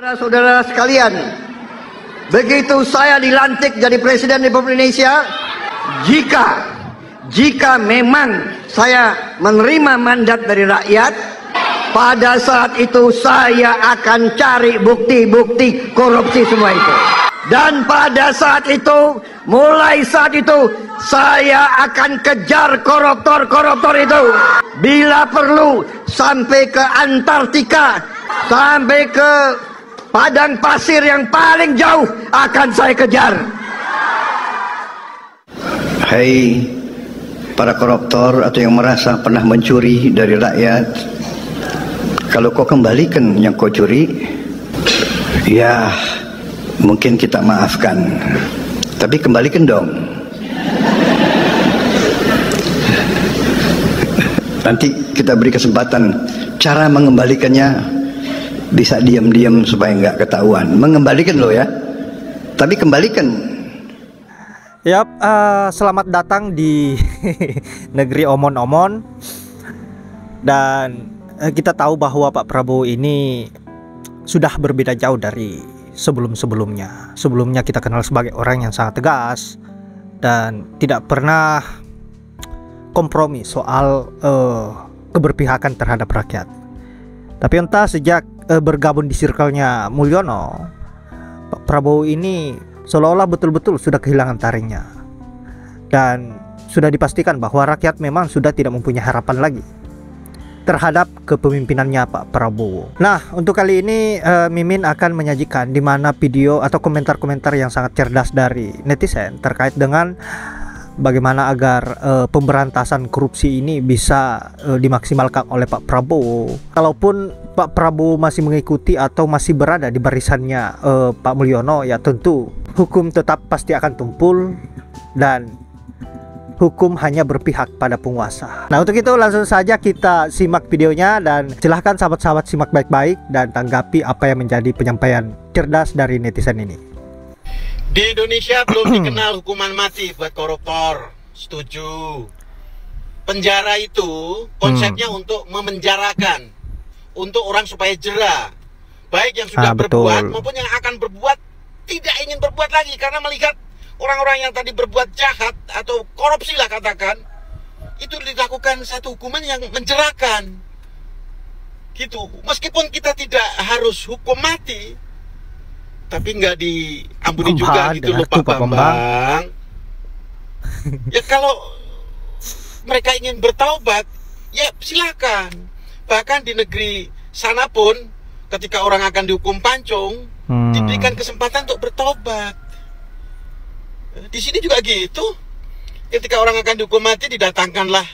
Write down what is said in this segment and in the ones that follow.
Saudara-saudara sekalian, begitu saya dilantik jadi Presiden Republik Indonesia, jika memang saya menerima mandat dari rakyat, pada saat itu saya akan cari bukti-bukti korupsi semua itu. Dan pada saat itu, mulai saat itu, saya akan kejar koruptor-koruptor itu. Bila perlu, sampai ke Antartika, sampai ke padang pasir yang paling jauh akan saya kejar. Hai para koruptor atau yang merasa pernah mencuri dari rakyat, kalau kau kembalikan yang kau curi, ya mungkin kita maafkan, tapi kembalikan dong. Nanti kita beri kesempatan cara mengembalikannya. Bisa diam-diam supaya nggak ketahuan. Mengembalikan loh ya, tapi kembalikan. Yap, selamat datang di negeri omon-omon. Dan kita tahu bahwa Pak Prabowo ini sudah berbeda jauh dari sebelum-sebelumnya. Sebelumnya kita kenal sebagai orang yang sangat tegas dan tidak pernah kompromi soal keberpihakan terhadap rakyat. Tapi entah sejak bergabung di circle-nya Mulyono, Pak Prabowo ini seolah-olah betul-betul sudah kehilangan taringnya. Dan sudah dipastikan bahwa rakyat memang sudah tidak mempunyai harapan lagi terhadap kepemimpinannya Pak Prabowo. Nah, untuk kali ini Mimin akan menyajikan di mana video atau komentar-komentar yang sangat cerdas dari netizen terkait dengan bagaimana agar pemberantasan korupsi ini bisa dimaksimalkan oleh Pak Prabowo. Kalaupun Pak Prabowo masih mengikuti atau masih berada di barisannya Pak Mulyono, ya tentu hukum tetap pasti akan tumpul dan hukum hanya berpihak pada penguasa. Nah, untuk itu langsung saja kita simak videonya dan silahkan sahabat-sahabat simak baik-baik dan tanggapi apa yang menjadi penyampaian cerdas dari netizen ini. Di Indonesia belum dikenal hukuman mati buat koruptor. Setuju. Penjara itu konsepnya untuk memenjarakan, untuk orang supaya jera, baik yang sudah berbuat maupun yang akan berbuat tidak ingin berbuat lagi karena melihat orang-orang yang tadi berbuat jahat atau korupsi lah katakan, itu dilakukan satu hukuman yang menjerakan gitu. Meskipun kita tidak harus hukum mati, tapi nggak diampuni juga gitu loh Pak Bambang. Ya kalau mereka ingin bertaubat, ya silakan. Bahkan di negeri sana pun ketika orang akan dihukum pancung, diberikan kesempatan untuk bertobat. Di sini juga gitu. Ketika orang akan dihukum mati, didatangkanlah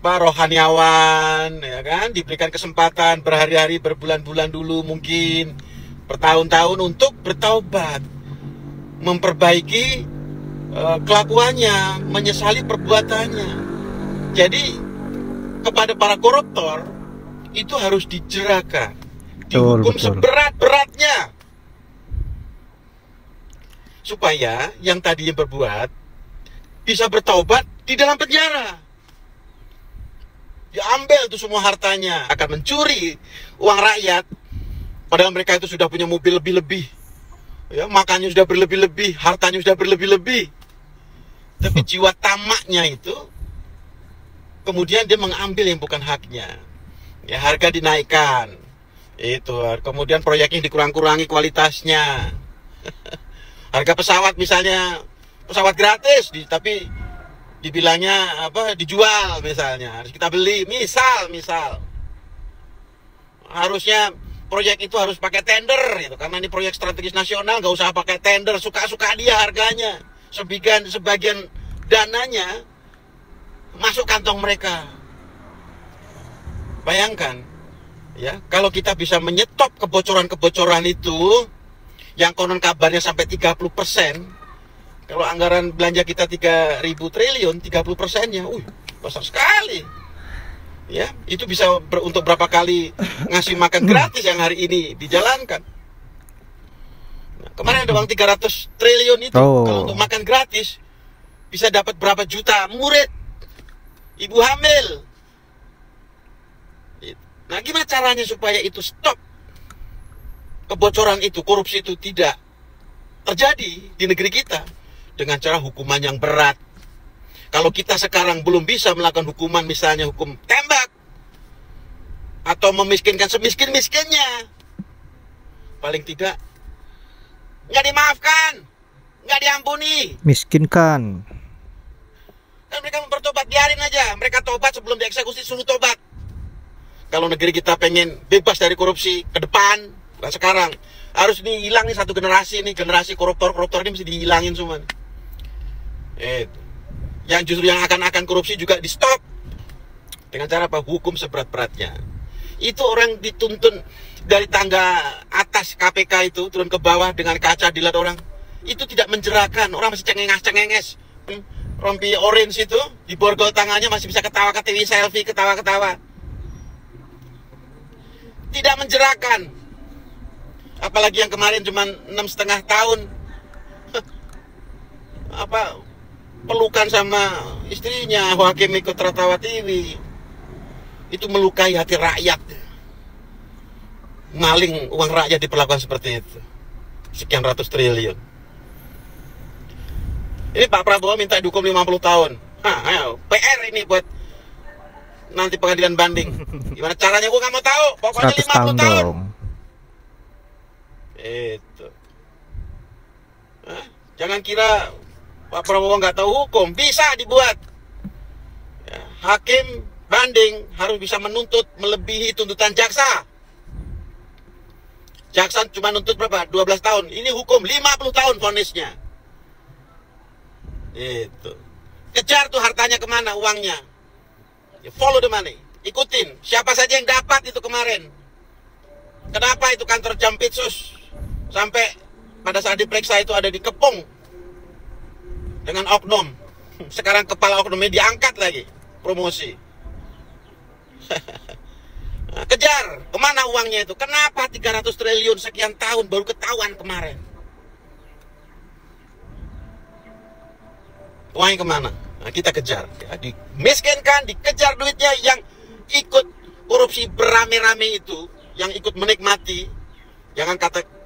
rohaniawan, ya kan? Diberikan kesempatan berhari-hari, berbulan-bulan dulu mungkin, bertahun-tahun untuk bertaubat, memperbaiki kelakuannya, menyesali perbuatannya. Jadi kepada para koruptor itu harus dijerakan, dihukum seberat-beratnya, supaya yang tadinya berbuat bisa bertaubat di dalam penjara. Diambil tuh semua hartanya, akan mencuri uang rakyat. Padahal mereka itu sudah punya mobil lebih-lebih, ya, makannya sudah berlebih-lebih, hartanya sudah berlebih-lebih. Tapi jiwa tamaknya itu, kemudian dia mengambil yang bukan haknya. Ya, harga dinaikkan, itu. Kemudian proyeknya dikurang-kurangi kualitasnya. Harga pesawat misalnya, pesawat gratis, tapi dibilangnya dijual misalnya, harus kita beli. Misal, harusnya proyek itu harus pakai tender gitu, karena ini proyek strategis nasional, nggak usah pakai tender, suka-suka dia harganya, sebagian dananya masuk kantong mereka. Bayangkan ya, kalau kita bisa menyetop kebocoran-kebocoran itu yang konon kabarnya sampai 30%. Kalau anggaran belanja kita 3.000 triliun, 30%-nya besar sekali. Ya, itu bisa untuk berapa kali ngasih makan gratis yang hari ini dijalankan. Nah, kemarin ada uang 300 triliun itu, kalau untuk makan gratis bisa dapat berapa juta murid, ibu hamil. Nah, gimana caranya supaya itu stop? kebocoran itu, korupsi itu tidak terjadi di negeri kita dengan cara hukuman yang berat. Kalau kita sekarang belum bisa melakukan hukuman, misalnya hukum tembak atau memiskinkan semiskin-miskinnya, paling tidak nggak dimaafkan, nggak diampuni. Miskinkan. Kan mereka bertobat, biarin aja. Mereka tobat sebelum dieksekusi, suruh tobat. Kalau negeri kita pengen bebas dari korupsi ke depan, nah sekarang harus dihilang nih satu generasi nih, generasi koruptor-koruptor ini mesti dihilangin semua. Yang justru yang akan korupsi juga di stop dengan cara apa? Hukum seberat-beratnya. Itu orang dituntun dari tangga atas KPK itu turun ke bawah dengan kaca dilihat orang, itu tidak menjerakan. Orang masih cengenges rompi orange itu di borgol tangannya masih bisa ketawa-ketawa, selfie ketawa-ketawa, tidak menjerakan. Apalagi yang kemarin cuma 6,5 tahun apa pelukan sama istrinya Hakim ikut tertawa TV, itu melukai hati rakyat. Maling uang rakyat diperlakukan seperti itu, sekian ratus triliun. Ini Pak Prabowo minta dihukum 50 tahun. Ayo, PR ini buat nanti pengadilan banding. Gimana caranya gue nggak mau tahu. Pokoknya 50 tahun. Dong. Itu. Jangan kira Pak Prabowo nggak tahu hukum. Bisa dibuat. Ya, hakim banding harus bisa menuntut melebihi tuntutan jaksa. Jaksa cuma nuntut berapa? 12 tahun. Ini hukum 50 tahun vonisnya. Itu. Kejar tuh hartanya kemana, uangnya. Follow the money. Ikutin. Siapa saja yang dapat itu kemarin. Kenapa itu kantor Jampitsus sampai pada saat diperiksa itu ada dikepung dengan oknum. Sekarang kepala oknumnya diangkat lagi. Promosi. Kejar. Kemana uangnya itu? Kenapa 300 triliun sekian tahun baru ketahuan kemarin? Uangnya kemana? Nah, kita kejar. Ya, dimiskinkan, dikejar duitnya. Yang ikut korupsi berame-rame itu, yang ikut menikmati, jangan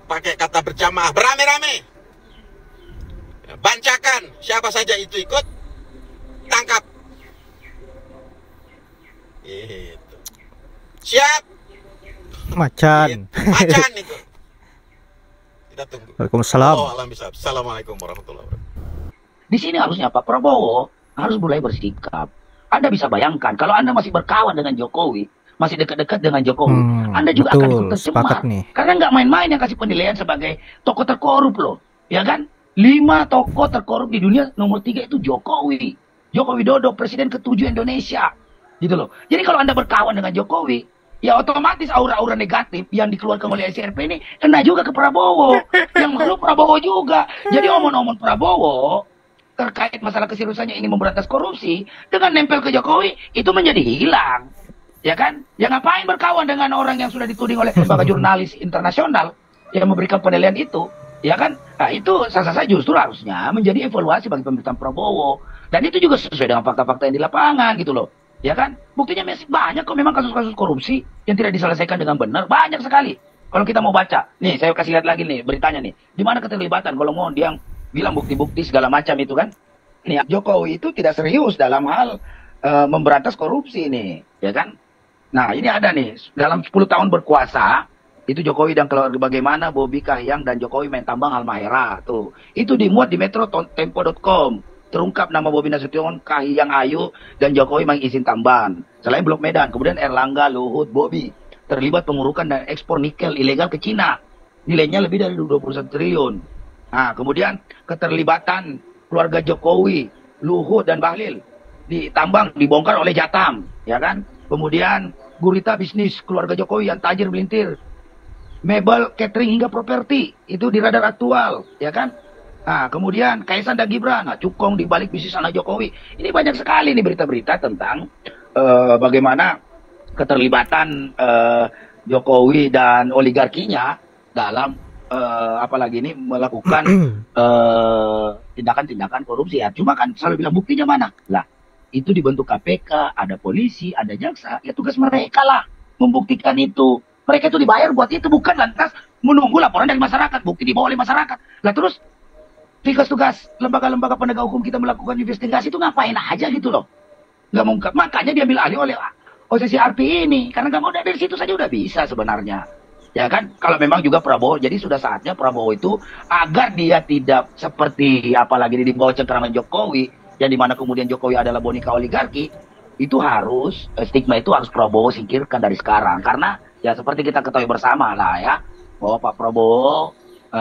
pakai kata berjamaah, berame-rame. Ya, bancakan, siapa saja itu ikut, tangkap. Itu. Siap. Macan. Macan itu. Kita tunggu. Waalaikumsalam. Assalamualaikum warahmatullahi wabarakatuh. Di sini harusnya Pak Prabowo harus mulai bersikap. Anda bisa bayangkan kalau Anda masih berkawan dengan Jokowi, masih dekat-dekat dengan Jokowi, Anda juga akan ikut tercemar. Karena nggak main-main yang kasih penilaian sebagai tokoh terkorup loh, ya kan? 5 tokoh terkorup di dunia, nomor 3 itu Jokowi. Joko Widodo, Presiden ke-7 Indonesia, gitu loh. Jadi kalau Anda berkawan dengan Jokowi, ya otomatis aura-aura negatif yang dikeluarkan oleh SRP ini kena juga ke Prabowo. Yang malu Prabowo juga. Jadi omong-omong Prabowo terkait masalah keseriusannya ingin memberantas korupsi dengan nempel ke Jokowi itu menjadi hilang, ya kan? Ya ngapain berkawan dengan orang yang sudah dituding oleh lembaga jurnalis internasional yang memberikan penilaian itu, ya kan? Nah itu sah-sah justru harusnya menjadi evaluasi bagi pemerintahan Prabowo, dan itu juga sesuai dengan fakta-fakta yang di lapangan gitu loh, ya kan? Buktinya masih banyak kok memang kasus-kasus korupsi yang tidak diselesaikan dengan benar, banyak sekali. Kalau kita mau baca, nih saya kasih lihat lagi nih beritanya nih, di mana keterlibatan kalau mau dia bilang bukti-bukti segala macam itu kan. Nih, Jokowi itu tidak serius dalam hal memberantas korupsi nih, ya kan? Nah, ini ada nih, dalam 10 tahun berkuasa, itu Jokowi dan keluarga bagaimana Bobi Kahiyang dan Jokowi main tambang Halmahera tuh. Itu dimuat di metrotempo.com. Terungkap nama Bobi Nasution, Kahiyang Ayu dan Jokowi mengizin tambang. Selain Blok Medan, kemudian Erlangga, Luhut, Bobi terlibat pengurukan dan ekspor nikel ilegal ke Cina. Nilainya lebih dari 21 triliun. Nah, kemudian keterlibatan keluarga Jokowi, Luhut dan Bahlil di tambang dibongkar oleh Jatam, ya kan? Kemudian gurita bisnis keluarga Jokowi yang tajir melintir, mebel, catering hingga properti itu di radar aktual, ya kan? Nah, kemudian Kaisang dan Gibran, nah, cukong di balik bisnis anak Jokowi. Ini banyak sekali nih berita-berita tentang bagaimana keterlibatan Jokowi dan oligarkinya dalam apalagi ini melakukan tindakan-tindakan korupsi ya. Cuma kan selalu bilang buktinya mana? Lah, itu dibentuk KPK, ada polisi, ada jaksa, ya tugas mereka lah membuktikan itu. Mereka itu dibayar buat itu, bukan lantas menunggu laporan dari masyarakat, bukti dibawa oleh masyarakat. Lah terus tugas-tugas lembaga-lembaga penegak hukum kita melakukan investigasi itu ngapain aja gitu loh. Nggak mengungkap. Makanya diambil alih oleh OCCRP ini. Karena nggak mau dari situ saja udah bisa sebenarnya. Ya kan, kalau memang juga Prabowo, jadi sudah saatnya Prabowo itu agar dia tidak seperti apalagi di bawah cengkeraman Jokowi, yang dimana kemudian Jokowi adalah boneka oligarki, itu harus, stigma itu harus Prabowo singkirkan dari sekarang. Karena ya seperti kita ketahui bersama lah ya, bahwa Pak Prabowo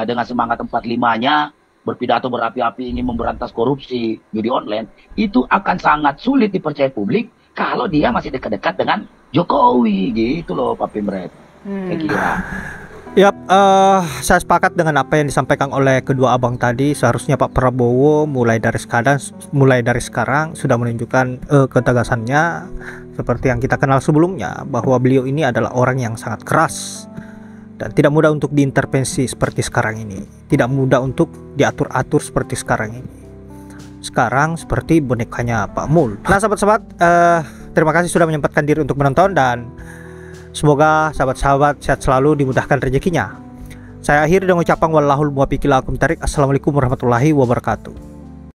dengan semangat 45-nya berpidato berapi-api ingin memberantas korupsi judi online, itu akan sangat sulit dipercaya publik kalau dia masih dekat-dekat dengan Jokowi gitu loh Pak Pimret. Saya kira. Yap, saya sepakat dengan apa yang disampaikan oleh kedua abang tadi. Seharusnya Pak Prabowo mulai dari sekarang sudah menunjukkan ketegasannya seperti yang kita kenal sebelumnya, bahwa beliau ini adalah orang yang sangat keras dan tidak mudah untuk diintervensi seperti sekarang ini, tidak mudah untuk diatur-atur seperti sekarang ini. Sekarang seperti bonekanya Pak Mul. Nah sahabat-sahabat, terima kasih sudah menyempatkan diri untuk menonton, dan semoga sahabat-sahabat sehat selalu, dimudahkan rezekinya. Saya akhiri dengan ucapan wallahul muwaffiq ila aqwamit thoriq. Assalamualaikum warahmatullahi wabarakatuh.